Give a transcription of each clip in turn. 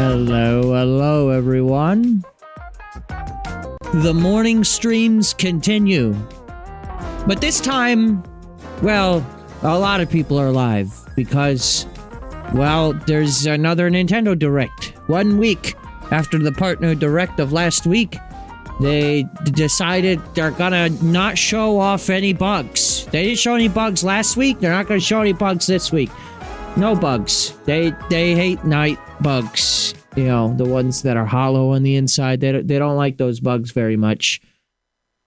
Hello, everyone. The morning streams continue. But this time, well, a lot of people are live because, well, there's another Nintendo Direct. 1 week after the partner Direct of last week, they decided they're gonna not show off any bugs. They didn't show any bugs last week. They're not gonna show any bugs this week. No bugs. They hate night bugs. You know, the ones that are hollow on the inside. They don't like those bugs very much.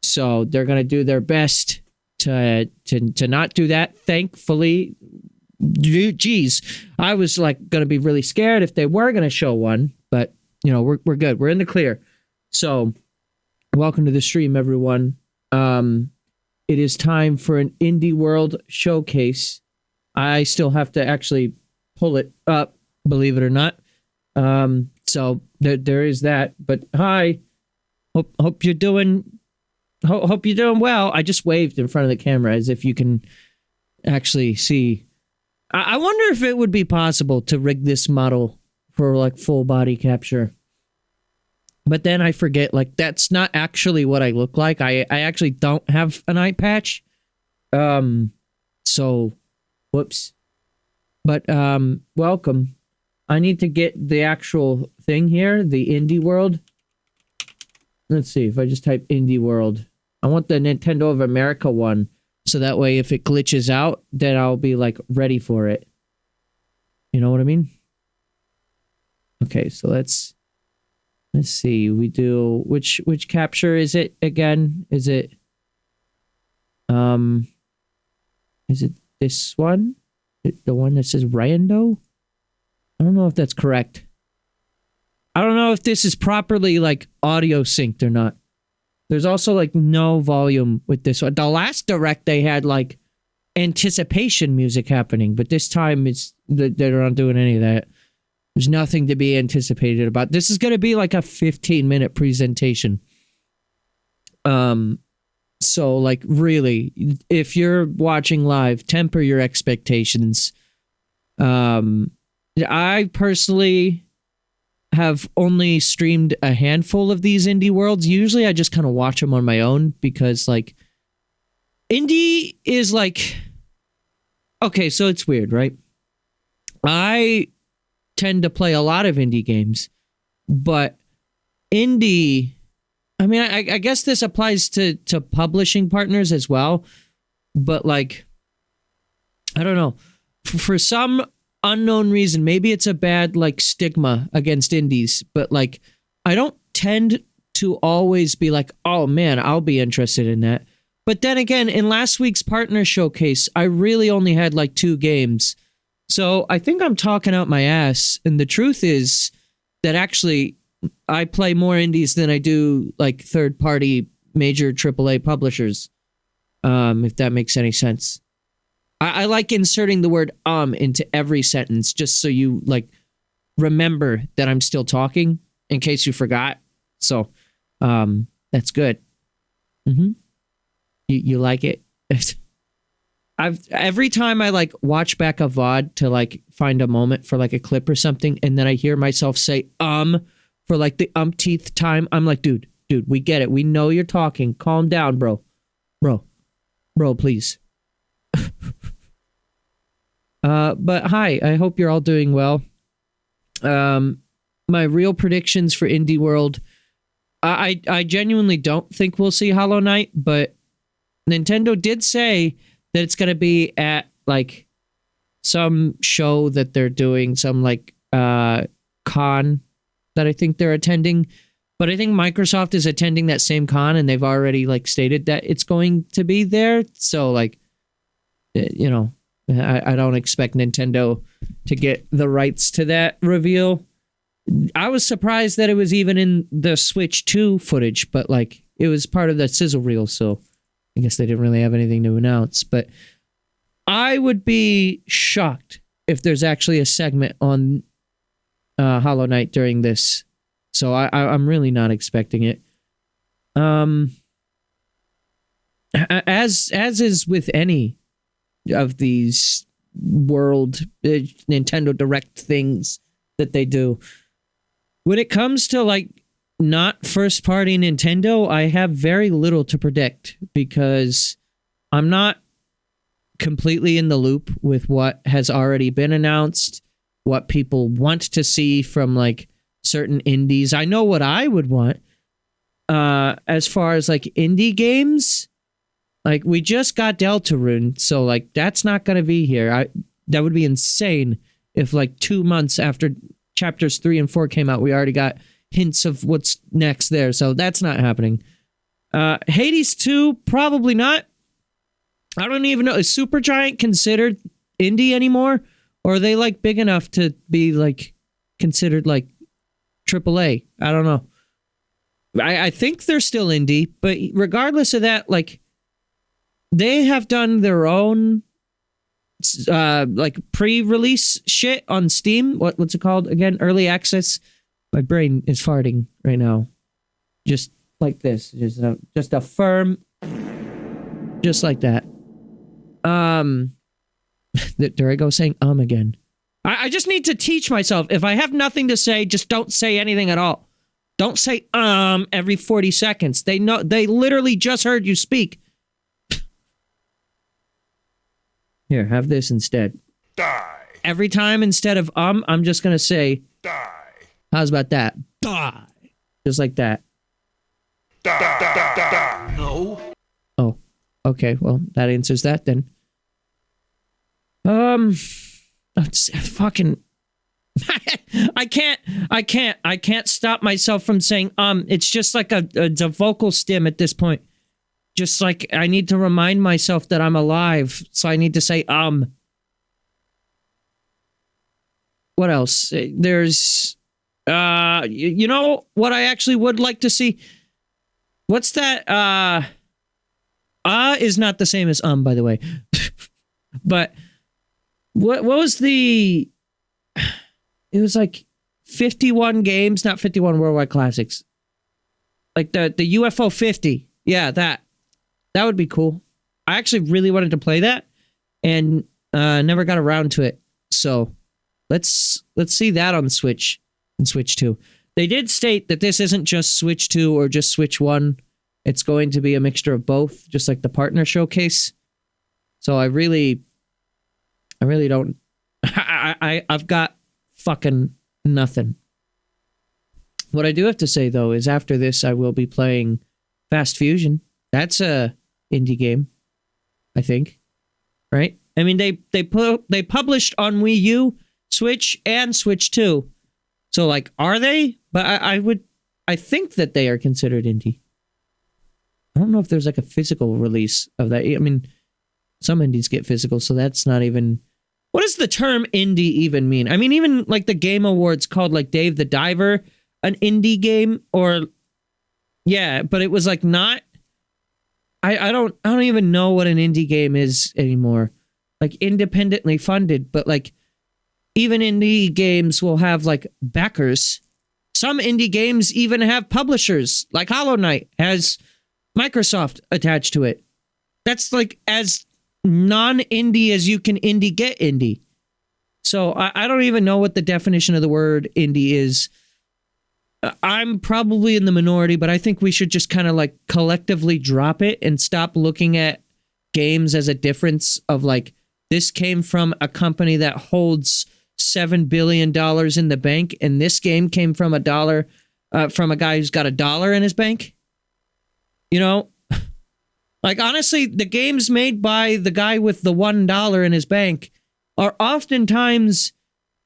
So they're gonna do their best to not do that. Thankfully, geez, I was like gonna be really scared if they were gonna show one, but you know, we're good. We're in the clear. So welcome to the stream, everyone. It is time for an Indie World showcase. I still have to actually pull it up, believe it or not. So there is that. But hi, hope you're doing. Hope you're doing well. I just waved in front of the camera as if you can actually see. I wonder if it would be possible to rig this model for like full body capture. But then I forget, like, that's not actually what I look like. I actually don't have an eye patch. So, whoops. But, welcome. I need to get the actual thing here, the Indie World. Let's see, if I just type Indie World. I want the Nintendo of America one, so that way if it glitches out, then I'll be, like, ready for it. You know what I mean? Okay, so let's see. We do which capture is it again? Is it this one? The one that says Rando? I don't know if that's correct. I don't know if this is properly like audio synced or not. There's also like no volume with this one. The last Direct they had like anticipation music happening, but this time they're not doing any of that. There's nothing to be anticipated about. This is going to be like a 15-minute presentation. So like really, if you're watching live, temper your expectations. I personally have only streamed a handful of these Indie Worlds. Usually I just kind of watch them on my own because like Indie is like, okay, so it's weird, right? I tend to play a lot of indie games, but indie, I mean, I guess this applies to publishing partners as well, but like, I don't know, for some unknown reason, maybe it's a bad like stigma against indies, but like, I don't tend to always be like, oh man, I'll be interested in that. But then again, in last week's partner showcase, I really only had like 2 games. So I think I'm talking out my ass, and the truth is that actually I play more indies than I do like third-party major AAA publishers, if that makes any sense. I like inserting the word into every sentence just so you like remember that I'm still talking in case you forgot. So that's good. You like it? Every time I like watch back a VOD to like find a moment for like a clip or something, and then I hear myself say for like the umpteenth time, I'm like, dude, we get it. We know you're talking. Calm down, bro, please. But hi, I hope you're all doing well. My real predictions for Indie World, I genuinely don't think we'll see Hollow Knight, but Nintendo did say that it's going to be at like some show that they're doing, some like con that I think they're attending. But I think Microsoft is attending that same con, and they've already like stated that it's going to be there. So like, you know, I don't expect Nintendo to get the rights to that reveal. I was surprised that it was even in the Switch 2 footage, but like it was part of that sizzle reel, so I guess they didn't really have anything to announce. But I would be shocked if there's actually a segment on Hollow Knight during this. So I'm really not expecting it. As is with any of these world Nintendo Direct things that they do, When it comes to like not first party Nintendo, I have very little to predict because I'm not completely in the loop with what has already been announced, what people want to see from like certain indies. I know what I would want. As far as like indie games, like we just got Deltarune, so like that's not gonna be here. That would be insane if like 2 months after chapters 3 and 4 came out, we already got hints of what's next there. So that's not happening. Hades 2, probably not. I don't even know. Is Supergiant considered indie anymore? Or are they like big enough to be like considered like AAA? I don't know. I think they're still indie, but regardless of that, like they have done their own like pre-release shit on Steam. What's it called again? Early access. My brain is farting right now. Just like this. Just a firm. Just like that. There I go saying again. I just need to teach myself. If I have nothing to say, just don't say anything at all. Don't say every 40 seconds. They literally just heard you speak. Here, have this instead. Die. Every time instead of I'm just gonna say Die. How's about that? Die. Just like that. Die. No. Oh. Okay, well, that answers that then. Fucking I can't stop myself from saying it's just like a vocal stim at this point. Just like I need to remind myself that I'm alive, so I need to say What else? There's you know what I actually would like to see? What's that? Is not the same as by the way. But what was the it was like 51 games, not 51 worldwide classics. Like the UFO 50. Yeah, that would be cool. I actually really wanted to play that and never got around to it. So let's see that on Switch and Switch 2. They did state that this isn't just Switch 2 or just Switch 1. It's going to be a mixture of both, just like the partner showcase. So I really don't I've got fucking nothing. What I do have to say though is after this I will be playing Fast Fusion. That's a indie game, I think. Right? I mean they published on Wii U, Switch, and Switch 2. So like are they? But I think that they are considered indie. I don't know if there's like a physical release of that. I mean, some indies get physical, so that's not even... What does the term indie even mean? I mean, even like the Game Awards called like Dave the Diver an indie game, or yeah, but it was like not... I don't even know what an indie game is anymore. Like independently funded, but like even indie games will have like backers. Some indie games even have publishers, like Hollow Knight has Microsoft attached to it. That's like as non-indie as you can indie get indie. So I don't even know what the definition of the word indie is. I'm probably in the minority, but I think we should just kind of like collectively drop it and stop looking at games as a difference of like, this came from a company that holds $7 billion in the bank, and this game came from a dollar, from a guy who's got $1 in his bank. You know? Like, honestly, the games made by the guy with the $1 in his bank are oftentimes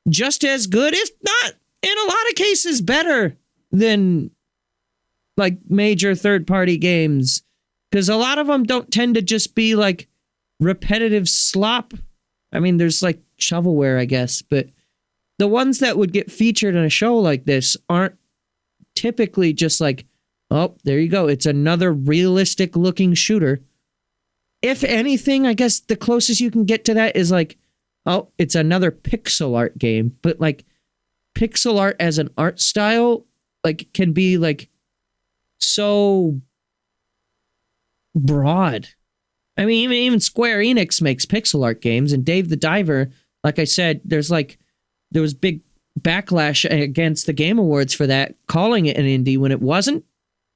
just as good, if not, in a lot of cases, better than, like, major third-party games. Because a lot of them don't tend to just be, like, repetitive slop. I mean, there's, like, shovelware, I guess, but the ones that would get featured in a show like this aren't typically just like, oh, there you go. It's another realistic looking shooter. If anything, I guess the closest you can get to that is like, oh, it's another pixel art game. But like pixel art as an art style, like can be like so broad. I mean, even Square Enix makes pixel art games, and Dave the Diver, like I said, there was big backlash against the Game Awards for that, calling it an indie when it wasn't,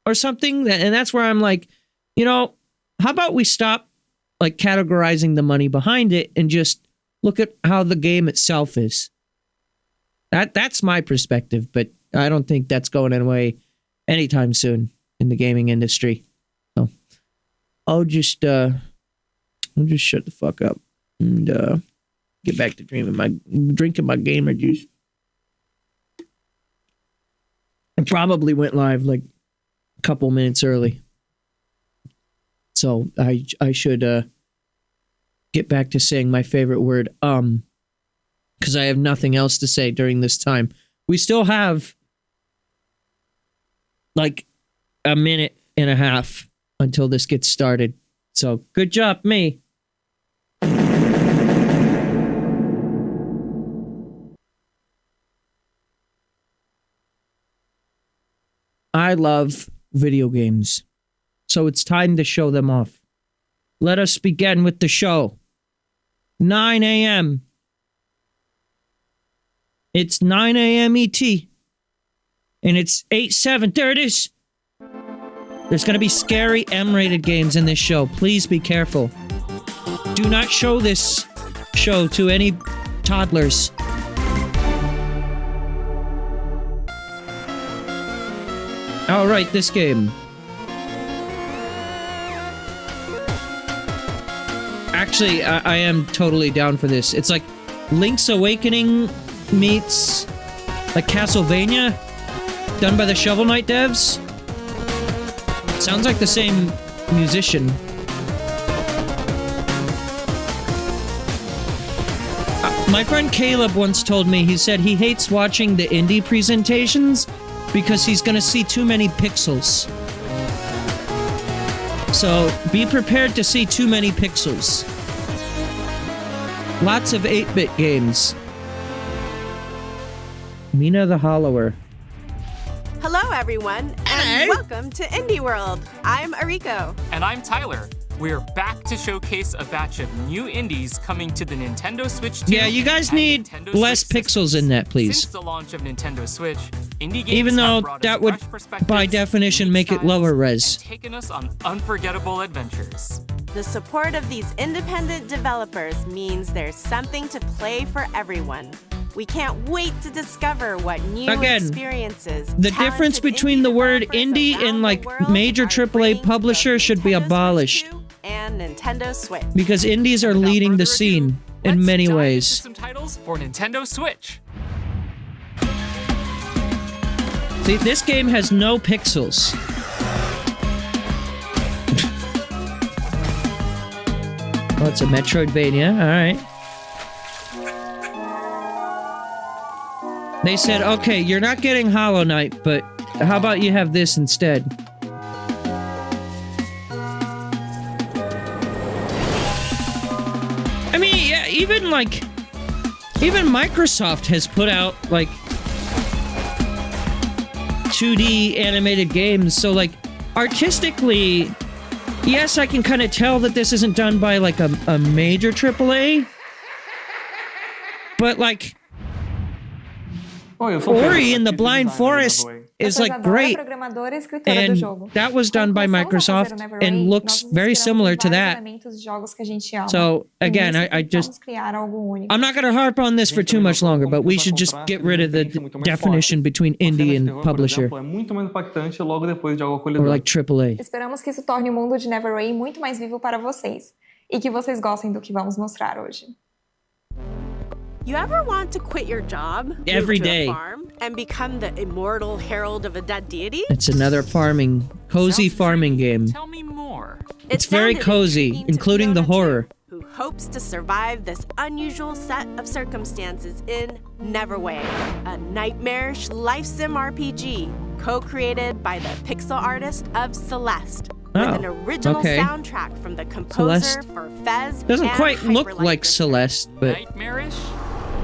or something. And that's where I'm like, how about we stop like categorizing the money behind it and just look at how the game itself is. That's my perspective, but I don't think that's going away anytime soon in the gaming industry. So I'll just shut the fuck up and get back to drinking my gamer juice. I probably went live like a couple minutes early. So I should get back to saying my favorite word, because I have nothing else to say during this time. We still have like a minute and a half until this gets started. So good job, me. I love video games, so it's time to show them off. Let us begin with the show. 9 a.m. It's 9 a.m. ET. And it's 8/7. There it is. There's going to be scary M-rated games in this show. Please be careful. Do not show this show to any toddlers. All right, this game. Actually, I am totally down for this. It's like Link's Awakening meets like Castlevania, done by the Shovel Knight devs. Sounds like the same musician. My friend Caleb once told me, he said he hates watching the indie presentations because he's gonna see too many pixels. So be prepared to see too many pixels. Lots of 8-bit games. Mina the Hollower. Hello, everyone, and welcome to Indie World. I'm Ariko. And I'm Tyler. We're back to showcase a batch of new indies coming to the Nintendo Switch 2. Yeah, you guys need less pixels in that, please. Since the launch of Nintendo Switch, indie games even though that would, by definition, definition, make it lower res. and taken us on unforgettable adventures. The support of these independent developers means there's something to play for everyone. We can't wait to discover what new experiences. The difference between the word indie and like major AAA publisher should be abolished. And Nintendo Switch. Because indies are leading the scene in many ways. Some titles for Nintendo Switch. See, this game has no pixels. Oh, it's a Metroidvania. All right. They said, okay, you're not getting Hollow Knight, but how about you have this instead? I mean, yeah, even Microsoft has put out, like, 2D animated games, so, like, artistically, yes, I can kind of tell that this isn't done by, like, a major AAA, but, like, Ori in the Blind Forest is like great, and that was done by Microsoft and looks very similar to that. So again, I'm not gonna harp on this for too much longer, but we should just get rid of the definition between indie and publisher, or like AAA. Esperamos que isso torne o mundo de Never Rain muito mais vivo para vocês e que vocês gostem do que vamos mostrar hoje. You ever want to quit your job, every move to day, a farm, and become the immortal herald of a dead deity? It's another cozy farming game. Tell me more. It's very cozy, including the horror. Who hopes to survive this unusual set of circumstances in Neverway, a nightmarish life sim RPG co-created by the pixel artist of Celeste. With an original soundtrack from the composer for Fez. Doesn't quite look like Celeste, but Nightmarish?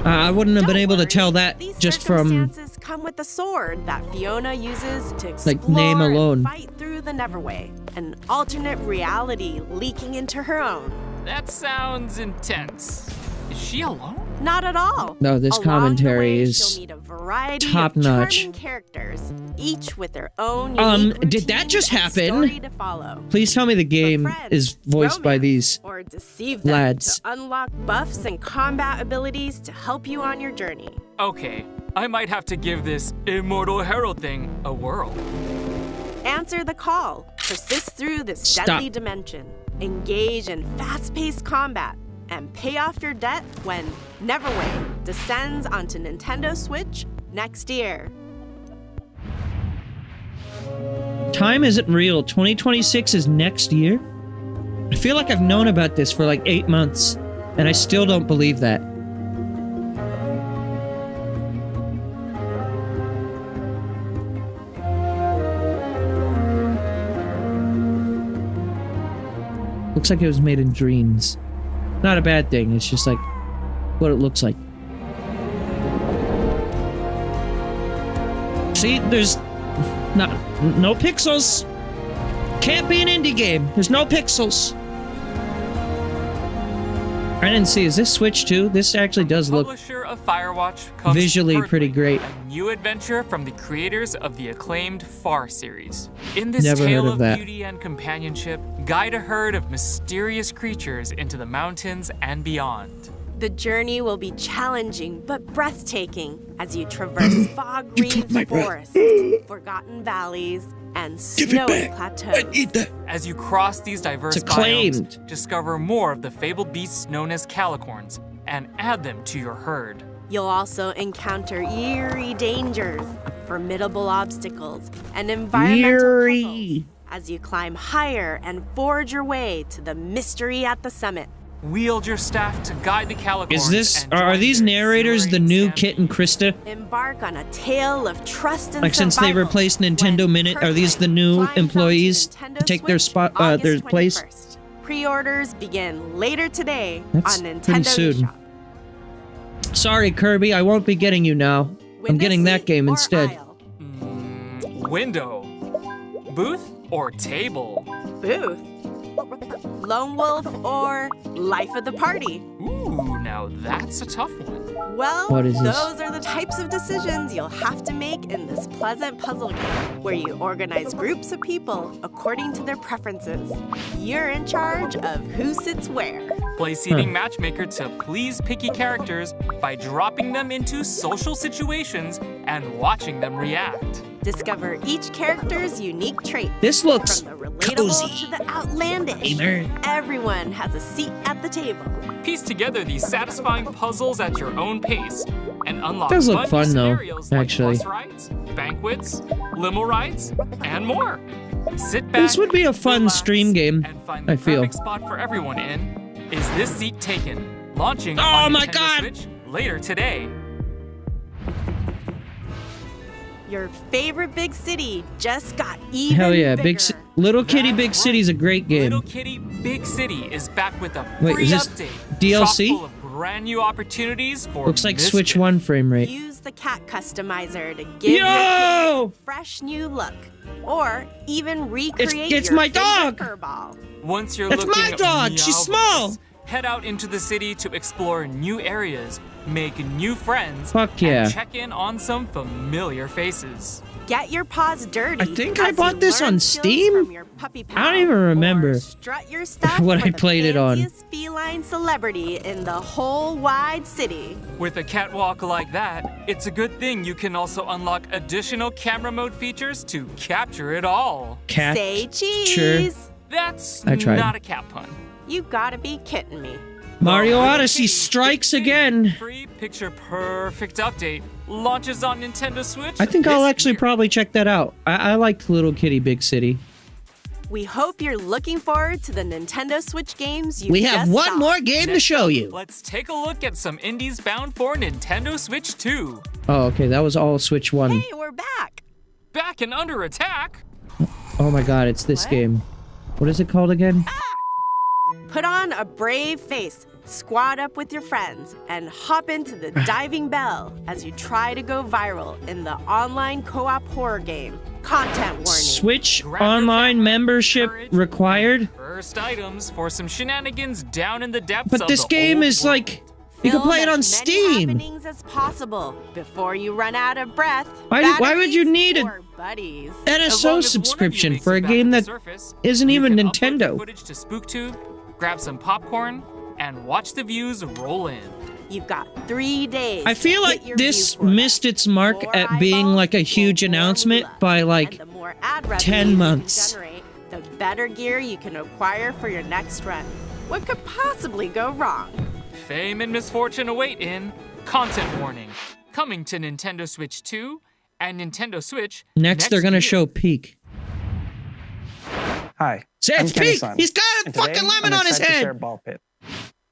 I wouldn't have been able to tell that just from circumstances come with the sword that Fiona uses to explore like name alone. And fight through the Neverway, an alternate reality leaking into her own. That sounds intense. Is she alone? Not at all. No, this Along commentary the way, is you'll meet a variety top-notch. of charming characters, each with their own unique did that just routine and happen? story to follow. Please tell me the game Befriend, is voiced by romance, these. or deceive them lads. to unlock buffs and combat abilities to help you on your journey. Okay, I might have to give this Immortal Herald thing a whirl. Answer the call, persist through this Stop. deadly dimension, engage in fast-paced combat, and pay off your debt when Neverway descends onto Nintendo Switch next year. Time isn't real. 2026 is next year? I feel like I've known about this for like 8 months, and I still don't believe that. Looks like it was made in dreams. Not a bad thing, it's just like what it looks like. See, there's no pixels. Can't be an indie game. There's no pixels. I didn't see. Is this Switch too? This actually does look Publisher of Firewatch comes visually Earthquake, pretty great. A new adventure from the creators of the acclaimed Far series. In this Never tale heard of that. beauty and companionship, guide a herd of mysterious creatures into the mountains and beyond. The journey will be challenging but breathtaking as you traverse fog-wreathed forests, forgotten valleys, and snowy plateaus. As you cross these diverse It's acclaimed. biomes, discover more of the fabled beasts known as calicorns and add them to your herd. You'll also encounter eerie dangers, formidable obstacles, and environmental Eerie. puzzles as you climb higher and forge your way to the mystery at the summit. Wield your staff to guide the calicorns. Is this and are join these their narrators the exhilarating new stampede. Kit and Krista? Embark on a tale of trust and Like since they survival replaced Nintendo when Minute, are these the Earthquake new flies onto employees Nintendo to take their Switch spot August their place? 21st. Pre-orders begin later today That's on pretty Nintendo soon. eShop. Sorry, Kirby, I won't be getting you now. I'm Window getting that seat game or instead. aisle? Window, booth, or table? Booth. Lone Wolf or Life of the Party? Ooh, now that's a tough one. Well, What is this? those are the types of decisions you'll have to make in this pleasant puzzle game, where you organize groups of people according to their preferences. You're in charge of who sits where. Play seating matchmaker to please picky characters by dropping them into social situations and watching them react. Discover each character's unique traits. This looks From the relatable cozy. to the outlandish. Gamer. Everyone has a seat at the table. Piece together these satisfying puzzles at your own pace and unlock Does look fun fun, though, scenarios like actually. bus rides, banquets, limo rides, and more. Sit back, This would be a fun relax, stream game, and find the I feel. perfect spot for everyone in Is This Seat Taken? Launching Oh on my Nintendo God! Switch later today. Your favorite big city just got even Hell yeah, bigger. Little Kitty That's Big right. City's a great game. Little Kitty Big City is back with a Wait, free is this update. DLC? Chock full of brand new opportunities for Looks like mischief. Switch 1 frame rate. Use the cat customizer to give your Yo! kitty a fresh new look, or even recreate it's your my favorite dog! furball. Once you're That's looking my dog! She's small! head out into the city to explore new areas, make new friends, Fuck yeah. and check in on some familiar faces. Get your paws dirty. I think I as bought you this learn on skills Steam? from your puppy I don't pal, even remember or strut your stuff what for I the played it on. fanciest feline celebrity in the whole wide city. With a catwalk like that, it's a good thing you can also unlock additional camera mode features to capture it all. Cat. Say Sure. cheese. That's I tried. not a cat pun. You gotta be kidding me. Mario Little Odyssey Kitty strikes Big City again. Free picture perfect update launches on Nintendo Switch. I think I'll this actually year. probably check that out. I liked Little Kitty Big City. We hope you're looking forward to the Nintendo Switch games you We have just one saw. more game to show you. Let's take a look at some indies bound for Nintendo Switch 2. Oh, okay, that was all Switch 1. Hey, we're back. Back and under attack. Oh my god, it's this What? game. What is it called again? Put on a brave face, squad up with your friends, and hop into the diving bell as you try to go viral in the online co-op horror game. Content warning. Switch Grab your Online camera, membership courage, required? First items for some shenanigans down in the depths But of this the game old is world. like You can Build play it on as many Steam. happenings as possible before you run out of breath. Why would you need a or buddies? As long NSO as one of you subscription makes for a it back game to the that surface, isn't you even can upload the Nintendo? footage to SpookTube, grab some popcorn, and watch the views roll in. You've got 3 days. I feel to like hit your this view quota. missed its mark More at being eyeballs like a huge equal more announcement moolah. by like And the more ad revenue 10 you can months. generate, the better gear you can acquire for your next run. What could possibly go wrong? Fame and misfortune await in Content Warning, coming to Nintendo Switch 2 and Nintendo Switch next they're gonna year. show Peak. Hi, Say I'm it's Kenny Peak! Sun, He's got a and today fucking lemon I'm on his excited to share head! Ball Pit.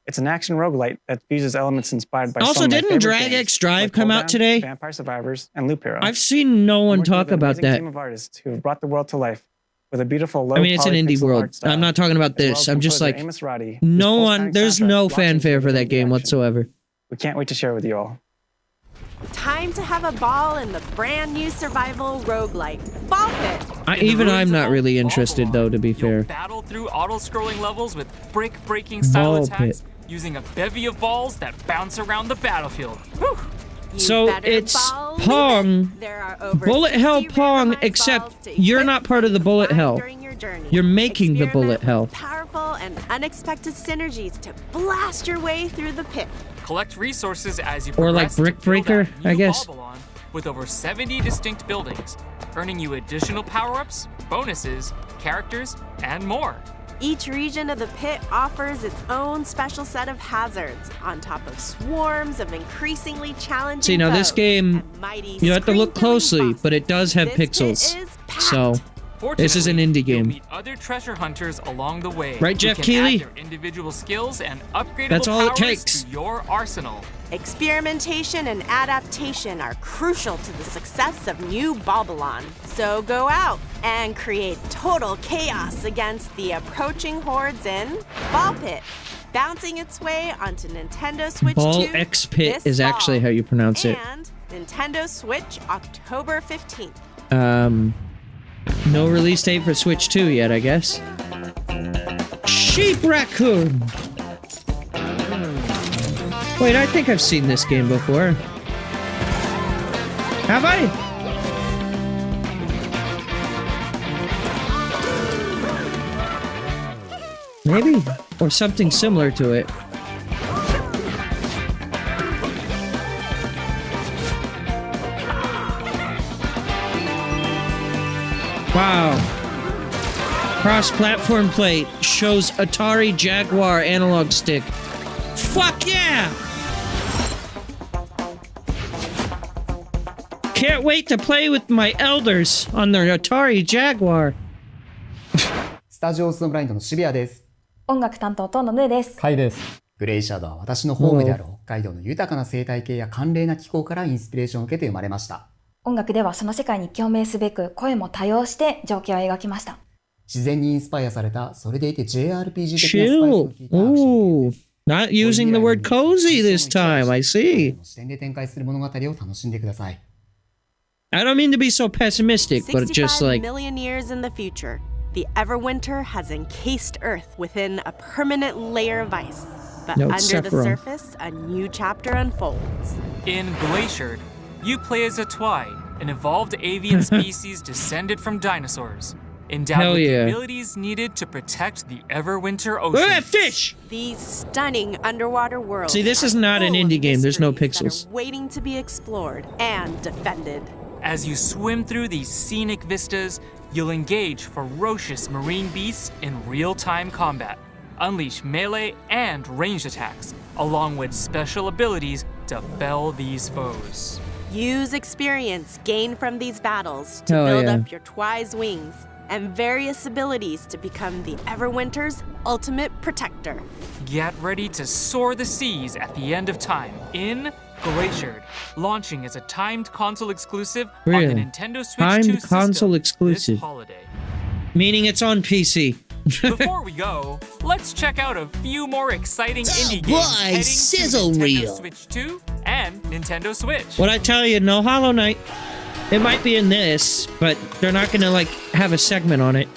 It's an action roguelite that fuses elements inspired by Also, some of my didn't favorite Drag games, X Drive like come out Cooldown, today? Vampire Survivors, and Loop Hero. I've seen no I'm one working talk with an about amazing that. team of artists who have brought the world to life with a beautiful low I mean, it's an indie poly pixel world. art style, I'm not talking about as well this. as I'm just composer like, Amos Roddy, whose no pulse one, sonic there's soundtrack no locks into fanfare for rhythm that and game direction. whatsoever. We can't wait to share with you all. Time to have a ball in the brand new survival roguelike, Ball Pit. In the Even ruins I'm of not Ball really Ball interested Ball, though, to be you'll fair. battle through auto-scrolling levels with brick-breaking style Ball attacks Pit. using a bevy of balls that bounce around the battlefield. You So better it's ball leap Pong, it. There are over Bullet 60 Hell Pong, randomized except balls to you're equip not part of the and Bullet combine Hell. during your journey. You're making the Bullet Experiment Hell. with powerful and unexpected synergies to blast your way through the pit. Collect resources as you Or like progress to Brick build Breaker, out new I guess. Balbalon with over 70 distinct buildings, earning you additional power-ups, bonuses, characters, and more. Each region of the pit offers its own special set of hazards, on top of swarms of increasingly challenging See, now this foes game, and mighty you have to look screen-filling closely, but it does have bosses. This pit pixels. is packed. So, this is an Fortunately, indie game. You'll meet other treasure hunters along the way. Right, who Jeff can Keighley? add their individual skills and upgradable That's all it powers takes. to your arsenal. Experimentation and adaptation are crucial to the success of new Balbalon. So go out and create total chaos against the approaching hordes in Ball Pit, bouncing its way onto Nintendo Switch Ball 2 X Pit this is actually fall. how you pronounce it. And Nintendo Switch October 15th. No release date for Switch 2 yet, I guess. Sheep Raccoon! Wait, I think I've seen this game before. Have I? Maybe. Or something similar to it. Wow. Cross-platform play shows Atari Jaguar analog stick. Fuck yeah! Can't wait to play with my elders on their Atari Jaguar. スタジオズのブラインドの渋谷です。音楽担当とのぬえです。回です。グレイシャドウは私のホームである北海道の豊かな生態系や寒冷な気候からインスピレーションを受けて生まれました。音楽ではその世界に共鳴すべく声も多用して情景を描きました。自然にインスパイアされた、それでいて JRPG 的なスパイス Chill. の効いたアクションゲーム Ooh. です。 Not using the word cozy this time, I see. 視点で展開する物語を楽しんでください。 I don't mean to be so pessimistic, but just 65 like... million years in the future, the Everwinter has encased Earth within a permanent layer of ice. But No, under Sephiroth. the surface, a new chapter unfolds. In Glaciered, you play as a Twi, an evolved avian species descended from dinosaurs, endowed Hell with yeah. the abilities needed to protect the Everwinter Ah, ocean. fish! These stunning underwater worlds. See, this is are not an full of indie game. There's no mysteries that pixels. are waiting to be explored and defended. As you swim through these scenic vistas, you'll engage ferocious marine beasts in real-time combat, unleash melee and ranged attacks, along with special abilities to fell these foes. Use experience gained from these battles to Hell build yeah. up your Twi's wings and various abilities to become the Everwinter's ultimate protector. Get ready to soar the seas at the end of time in Glaciered, launching as a timed console exclusive on Really? the Nintendo Switch Timed 2 system console exclusive. this holiday. Meaning it's on PC. Before we go, let's check out a few more exciting indie boy, games heading sizzle to Nintendo reel. Switch 2 and Nintendo Switch. What I tell you, no Hollow Knight. It might be in this, but they're not gonna like have a segment on it.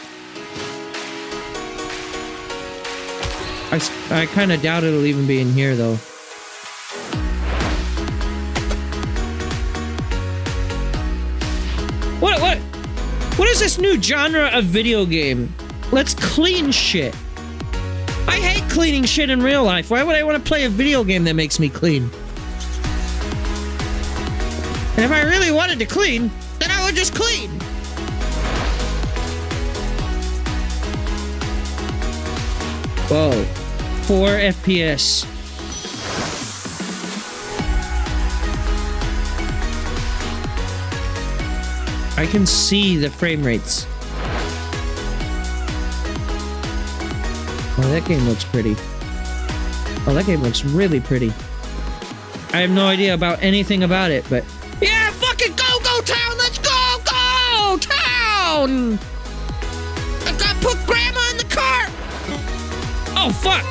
I kind of doubt it'll even be in here though. What is this new genre of video game? Let's clean shit. I hate cleaning shit in real life. Why would I want to play a video game that makes me clean? And if I really wanted to clean, then I would just clean. Whoa. 4 FPS. I can see the frame rates. Oh, that game looks pretty. Oh, that game looks really pretty. I have no idea about anything about it, but... Yeah, fucking go town! Let's go town! I've got to put grandma in the car! Oh, fuck!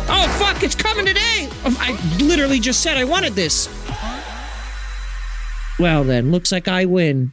Oh, fuck, it's coming today! I literally just said I wanted this. Well then, looks like I win.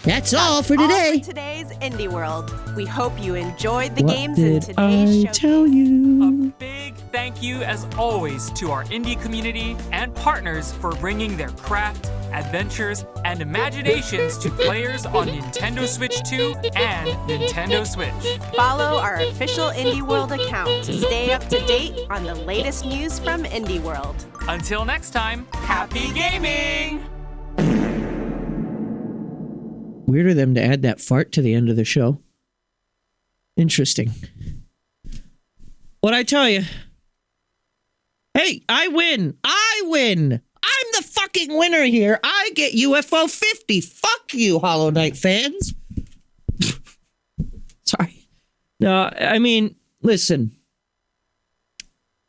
That's all for today. All for today's Indie World. We hope you enjoyed the What games in did today's I show. tell A you? big thank you, as always, to our indie community and partners for bringing their craft, adventures, and imaginations to players on Nintendo Switch 2 and Nintendo Switch. Follow our official Indie World account to stay up to date on the latest news from Indie World. Until next time, happy gaming! Weird of them to add that fart to the end of the show. Interesting. What'd I tell you? Hey, I win! I win! I'm the fucking winner here! I get UFO 50! Fuck you, Hollow Knight fans! Sorry. No, I mean, listen.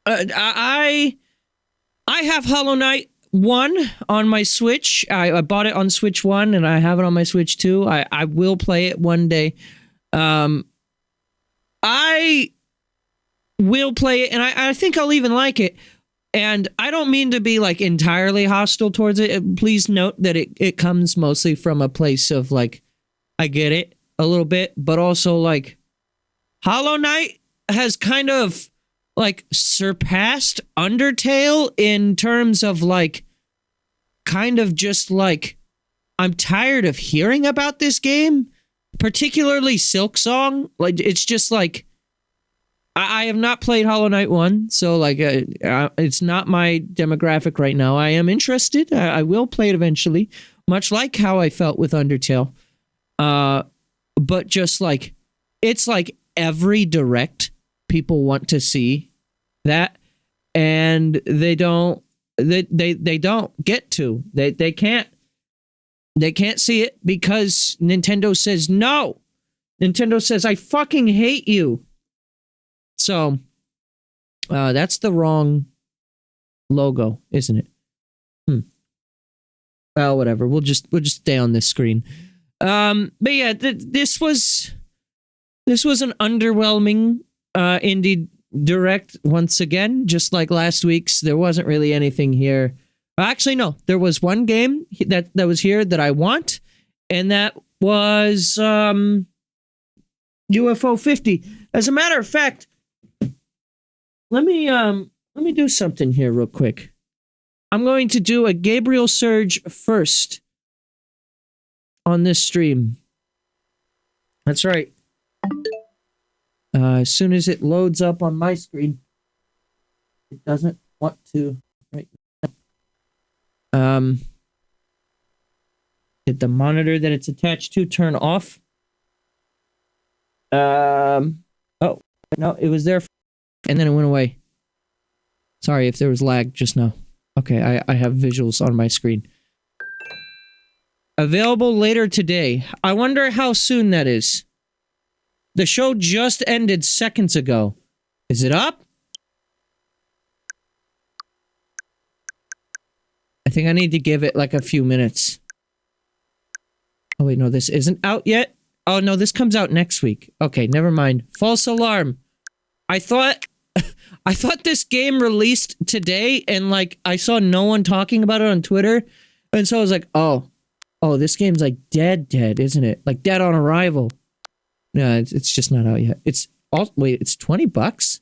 I have Hollow Knight 1 on my Switch. I bought it on Switch 1 and I have it on my Switch 2. I will play it one day. I will play it and I think I'll even like it. And I don't mean to be like entirely hostile towards it. Please note that it comes mostly from a place of like, I get it a little bit, but also like Hollow Knight has kind of like surpassed Undertale in terms of like kind of just like I'm tired of hearing about this game, particularly Silksong. Like it's just like I have not played Hollow Knight 1, so like it's not my demographic right now. I am interested. I will play it eventually, much like how I felt with Undertale. But just like it's like every direct people want to see that, and they don't get to. They can't see it because Nintendo says no. Nintendo says I fucking hate you. So that's the wrong logo, isn't it? Well, whatever. We'll just stay on this screen. But yeah, this was an underwhelming indie direct once again, just like last week's. There wasn't really anything here. Actually, no. There was one game that was here that I want, and that was UFO 50. As a matter of fact, let me do something here real quick. I'm going to do a Gabriel Surge first on this stream. That's right. As soon as it loads up on my screen, it doesn't want to right now. Did the monitor that it's attached to turn off? Oh, no, it was there and then it went away. Sorry if there was lag just now. Okay, I have visuals on my screen. Available later today. I wonder how soon that is. The show just ended seconds ago. Is it up? I think I need to give it like a few minutes. Oh wait, no, this isn't out yet. Oh no, this comes out next week. Okay, never mind. False alarm. I thought this game released today and like I saw no one talking about it on Twitter. And so I was like, oh, this game's like dead, isn't it? Like dead on arrival. No, it's just not out yet. It's $20?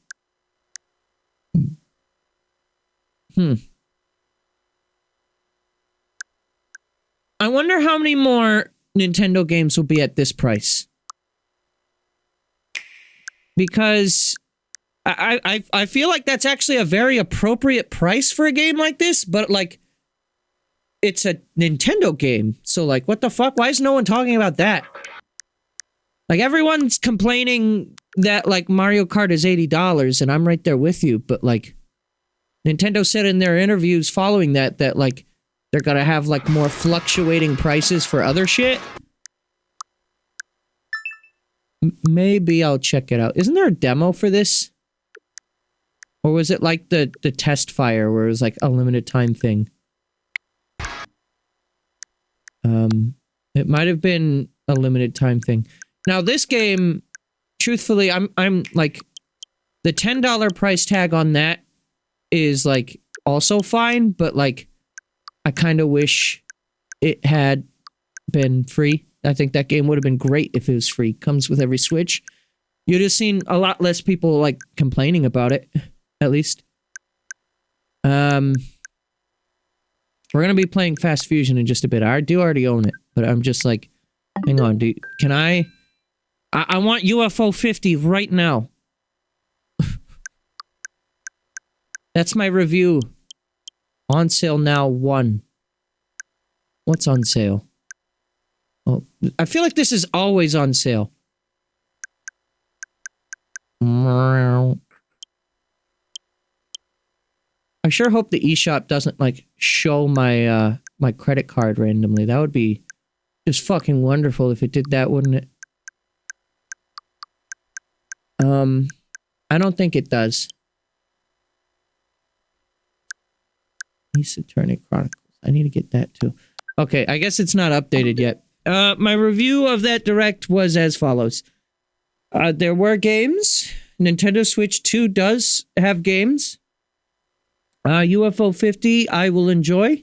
I wonder how many more Nintendo games will be at this price. Because I feel like that's actually a very appropriate price for a game like this, but like it's a Nintendo game. So like what the fuck? Why is no one talking about that? Like everyone's complaining that like Mario Kart is $80 and I'm right there with you, but like Nintendo said in their interviews following that like they're gonna have like more fluctuating prices for other shit. Maybe I'll check it out. Isn't there a demo for this? Or was it like the test fire where it was like a limited time thing? It might have been a limited time thing. Now this game, truthfully, I'm like the $10 price tag on that is like also fine, but like I kind of wish it had been free. I think that game would have been great if it was free. Comes with every Switch. You'd have seen a lot less people like complaining about it, at least. We're gonna be playing Fast Fusion in just a bit. I do already own it, but I'm just like, hang on, dude. Can I want UFO 50 right now. That's my review. On sale now 1. What's on sale? Oh, I feel like this is always on sale. I sure hope the eShop doesn't like show my my credit card randomly. That would be just fucking wonderful if it did that, wouldn't it? I don't think it does. Ace Attorney Chronicles. I need to get that too. Okay, I guess it's not updated yet. My review of that Direct was as follows. There were games. Nintendo Switch 2 does have games. UFO 50 I will enjoy.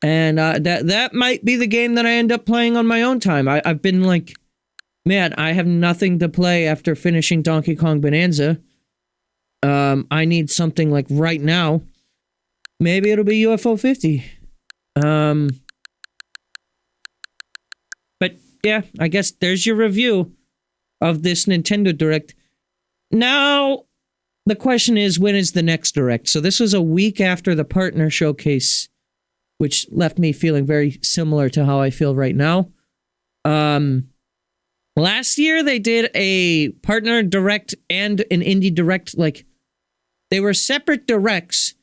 And that might be the game that I end up playing on my own time. I've been like, man, I have nothing to play after finishing Donkey Kong Bonanza. I need something like right now. Maybe it'll be UFO 50. But yeah, I guess there's your review of this Nintendo Direct. Now, the question is, when is the next Direct? So this was a week after the partner showcase, which left me feeling very similar to how I feel right now. Last year, they did a partner Direct and an indie Direct. Like, they were separate Directs,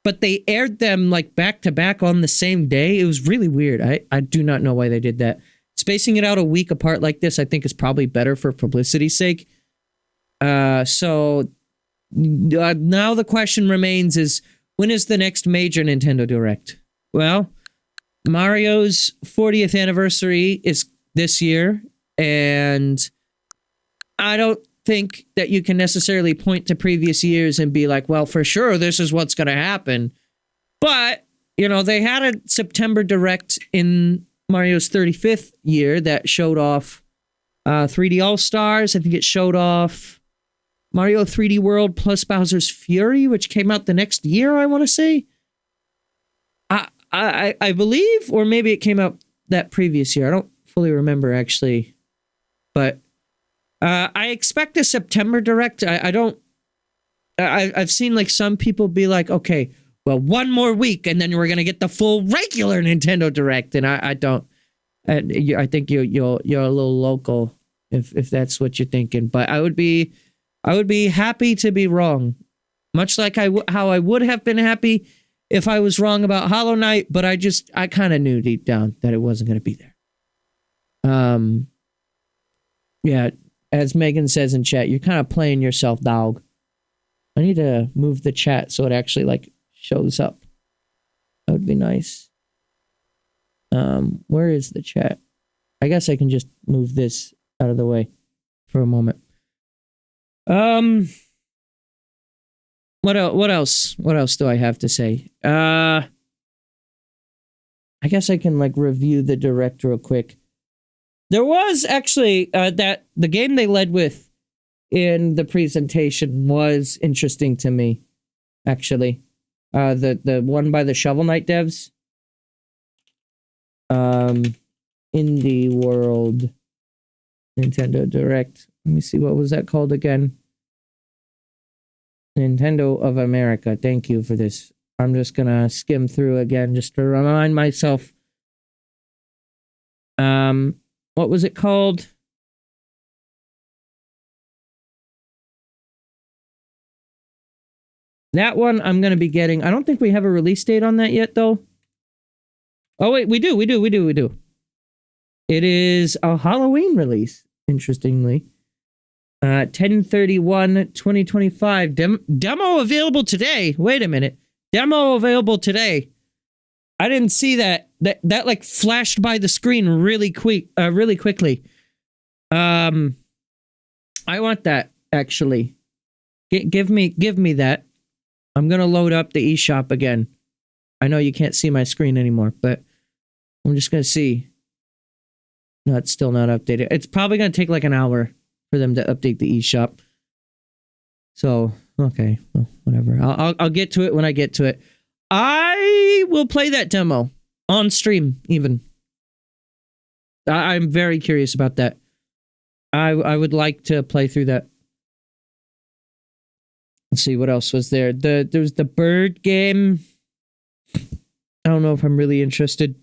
but they aired them like back to back on the same day. It was really weird. I do not know why they did that. Spacing it out a week apart like this, I think is probably better for publicity's sake. So now the question remains is, when is the next major Nintendo Direct? Well, Mario's 40th anniversary is this year, and I don't think that you can necessarily point to previous years and be like, well, for sure, this is what's going to happen. But, you know, they had a September Direct in Mario's 35th year that showed off 3D All-Stars. I think it showed off Mario 3D World plus Bowser's Fury, which came out the next year, I want to say. I believe, or maybe it came out that previous year. I don't fully remember, actually. But I expect a September Direct. I've seen like some people be like, okay, well, one more week and then we're going to get the full regular Nintendo Direct. And I don't. I think you're a little local if that's what you're thinking. But I would be happy to be wrong. Much like how I would have been happy if I was wrong about Hollow Knight, but I kind of knew deep down that it wasn't going to be there. Yeah, as Megan says in chat, you're kind of playing yourself, dog. I need to move the chat so it actually like shows up. That would be nice. Where is the chat? I guess I can just move this out of the way for a moment. What else? What else do I have to say? I guess I can like review the Direct real quick. There was actually that the game they led with in the presentation was interesting to me. Actually, the one by the Shovel Knight devs. Indie World Nintendo Direct. Let me see, what was that called again? Nintendo of America. Thank you for this. I'm just gonna skim through again just to remind myself. What was it called? That one I'm gonna be getting. I don't think we have a release date on that yet, though. Oh wait, we do. It is a Halloween release, interestingly. 10/31/2025. Demo available today. Wait a minute. Demo available today. I didn't see that. That like flashed by the screen really quickly. I want that, actually. Give me that. I'm gonna load up the eShop again. I know you can't see my screen anymore, but I'm just gonna see. No, it's still not updated. It's probably gonna take like an hour for them to update the eShop. So, okay, well, whatever. I'll get to it when I get to it. I will play that demo on stream, even. I'm very curious about that. I would like to play through that. Let's see, what else was there? There's the bird game. I don't know if I'm really interested.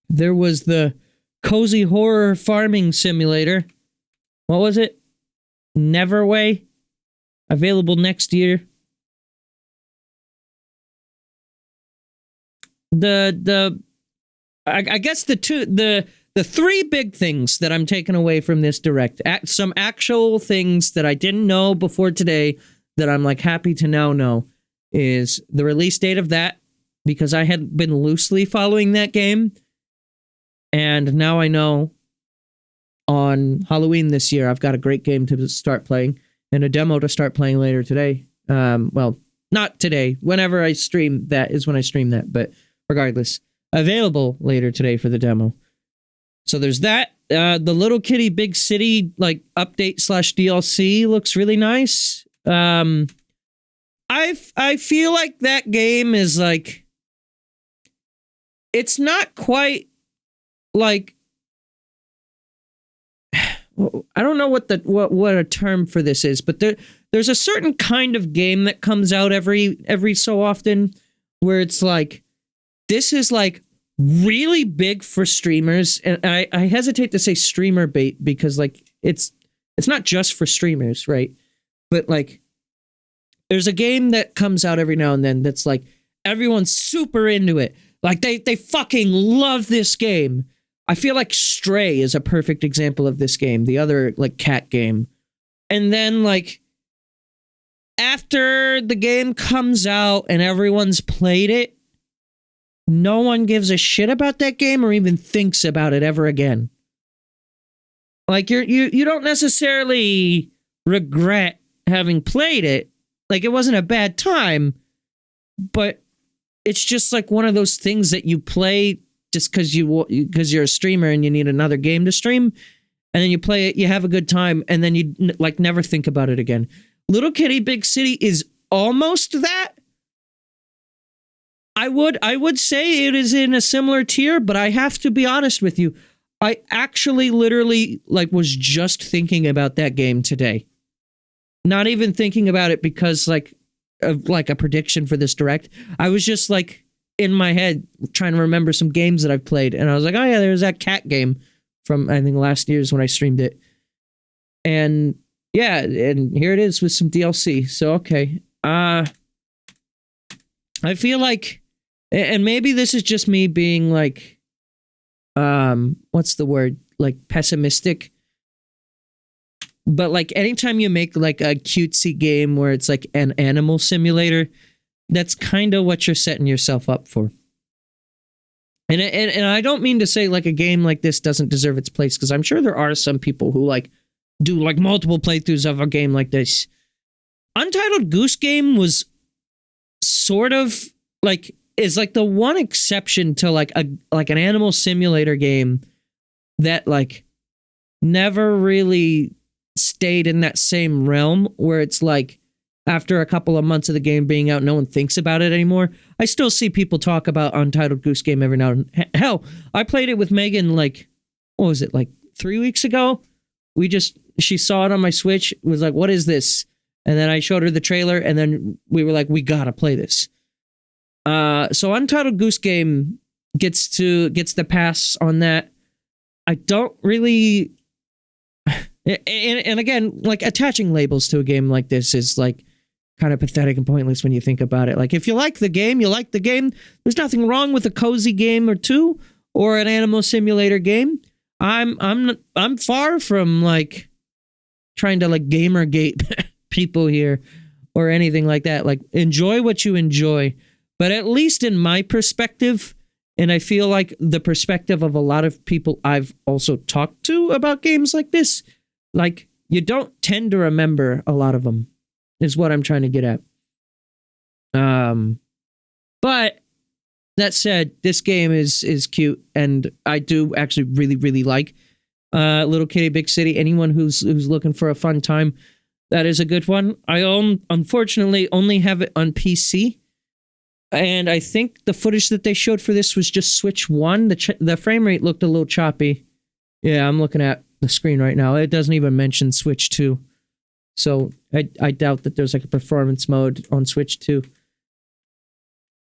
There was the cozy horror farming simulator. What was it? Neverway? Available next year. I guess the three big things that I'm taking away from this direct, some actual things that I didn't know before today that I'm like happy to now know, is the release date of that, because I had been loosely following that game, and now I know on Halloween this year I've got a great game to start playing and a demo to start playing later today. Well, not today. Whenever I stream that is when I stream that, but regardless, available later today for the demo. So there's that. The Little Kitty Big City like update / DLC looks really nice. I feel like that game is like, it's not quite like, I don't know what a term for this is, but there's a certain kind of game that comes out every so often where it's like, this is like really big for streamers, and I hesitate to say streamer bait because like it's not just for streamers, right? But like, there's a game that comes out every now and then that's like everyone's super into it. Like they fucking love this game. I feel like Stray is a perfect example of this game, the other like cat game. And then like after the game comes out and everyone's played it, no one gives a shit about that game or even thinks about it ever again. Like you don't necessarily regret having played it. Like it wasn't a bad time, but it's just like one of those things that you play just because you're a streamer and you need another game to stream, and then you play it, you have a good time, and then you like never think about it again. Little Kitty Big City is almost that. I would say it is in a similar tier, but I have to be honest with you. I actually literally like was just thinking about that game today. Not even thinking about it because like of like a prediction for this direct. I was just like in my head trying to remember some games that I've played, and I was like, oh yeah, there's that cat game from I think last year's when I streamed it. And yeah, and here it is with some DLC. So okay. I feel like, and maybe this is just me being like what's the word? Like pessimistic. But like anytime you make like a cutesy game where it's like an animal simulator, that's kind of what you're setting yourself up for. And I don't mean to say like a game like this doesn't deserve its place, because I'm sure there are some people who like do like multiple playthroughs of a game like this. Untitled Goose Game was sort of like, is like the one exception to like an animal simulator game that like never really stayed in that same realm where it's like after a couple of months of the game being out, no one thinks about it anymore. I still see people talk about Untitled Goose Game every now and then. Hell, I played it with Megan like, what was it, like 3 weeks ago? She saw it on my Switch, was like, what is this? And then I showed her the trailer, and then we were like, we gotta play this. So Untitled Goose Game gets the pass on that. I don't really... And again, like, attaching labels to a game like this is like kind of pathetic and pointless when you think about it. Like, if you like the game, you like the game. There's nothing wrong with a cozy game or two or an animal simulator game. I'm far from like trying to like gamergate people here or anything like that. Like, enjoy what you enjoy, but at least in my perspective, and I feel like the perspective of a lot of people I've also talked to about games like this, like, you don't tend to remember a lot of them, is what I'm trying to get at. But that said, this game is cute, and I do actually really, really like Little Kitty Big City. Anyone who's looking for a fun time, that is a good one. I unfortunately only have it on PC, and I think the footage that they showed for this was just Switch 1. The frame rate looked a little choppy. Yeah, I'm looking at the screen right now. It doesn't even mention Switch 2. So I doubt that there's like a performance mode on Switch 2.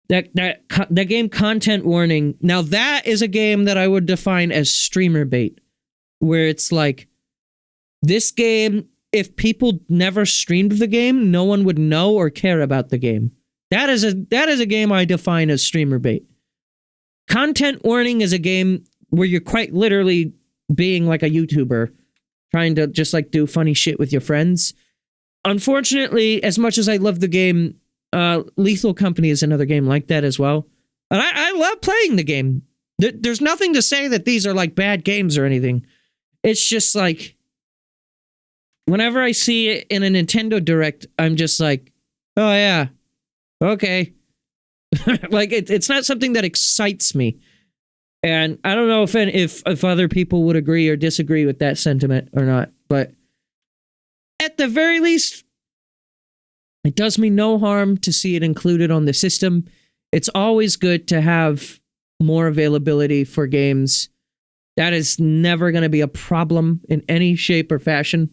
That game, content warning. Now that is a game that I would define as streamer bait, where it's like, this game, if people never streamed the game, no one would know or care about the game. That is a game I define as streamer bait. Content warning is a game where you're quite literally being like a YouTuber, trying to just like do funny shit with your friends. Unfortunately, as much as I love the game, Lethal Company is another game like that as well. And I love playing the game. There's nothing to say that these are like bad games or anything. It's just like, whenever I see it in a Nintendo Direct, I'm just like, oh yeah, okay. Like, it's not something that excites me. And I don't know if other people would agree or disagree with that sentiment or not, but at the very least, it does me no harm to see it included on the system. It's always good to have more availability for games. That is never going to be a problem in any shape or fashion,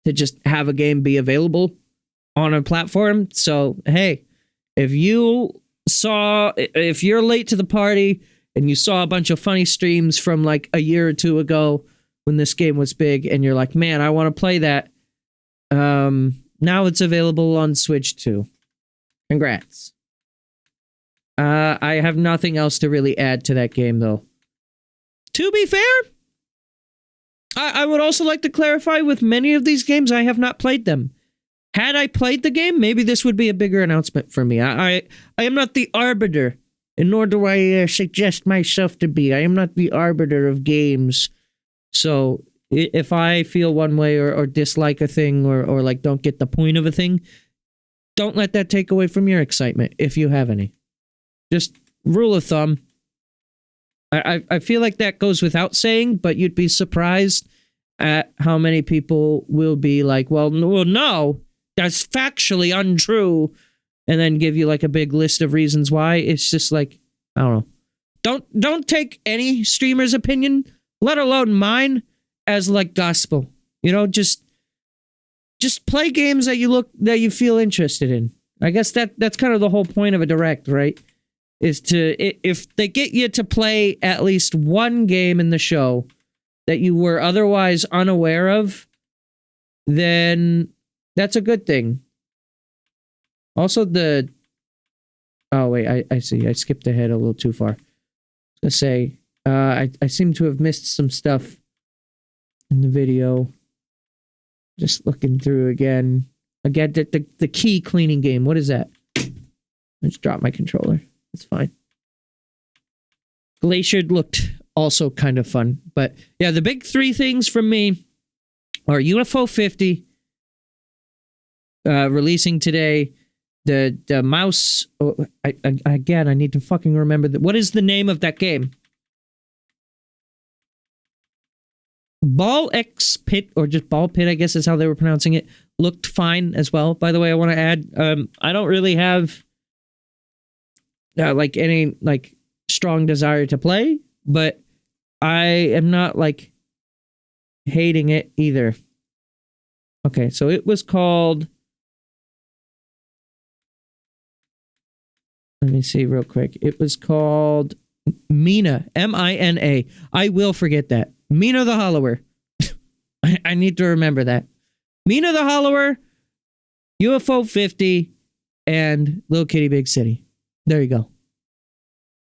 to just have a game be available on a platform. So, hey, if you're late to the party and you saw a bunch of funny streams from like a year or two ago when this game was big, and you're like, man, I want to play that. Now it's available on Switch too. Congrats. I have nothing else to really add to that game, though. To be fair, I would also like to clarify, with many of these games, I have not played them. Had I played the game, maybe this would be a bigger announcement for me. I am not the arbiter, and nor do I suggest myself to be. I am not the arbiter of games. So if I feel one way or dislike a thing or like don't get the point of a thing, don't let that take away from your excitement, if you have any. Just rule of thumb. I feel like that goes without saying, but you'd be surprised at how many people will be like, well, no, that's factually untrue, and then give you like a big list of reasons why. It's just like, I don't know. Don't take any streamer's opinion, let alone mine, as like gospel. You know, just play games that you feel interested in. I guess that's kind of the whole point of a direct, right? Is if they get you to play at least one game in the show that you were otherwise unaware of, then that's a good thing. Also, oh wait, I see. I skipped ahead a little too far. I was gonna say, I seem to have missed some stuff in the video. Just looking through again. Again, the key cleaning game. What is that? I just dropped my controller. It's fine. Glacier looked also kind of fun. But yeah, the big three things from me are UFO 50 releasing today. The mouse. Oh, I need to fucking remember that. What is the name of that game? Ball X Pit, or just Ball Pit, I guess is how they were pronouncing it. looked fine as well. By the way, I want to add, I don't really have like any like strong desire to play, but I am not like hating it either. Okay, so it was called, let me see real quick. It was called Mina, M-I-N-A. I will forget that. Mina the Hollower. I need to remember that. Mina the Hollower, UFO 50, and Little Kitty Big City. There you go.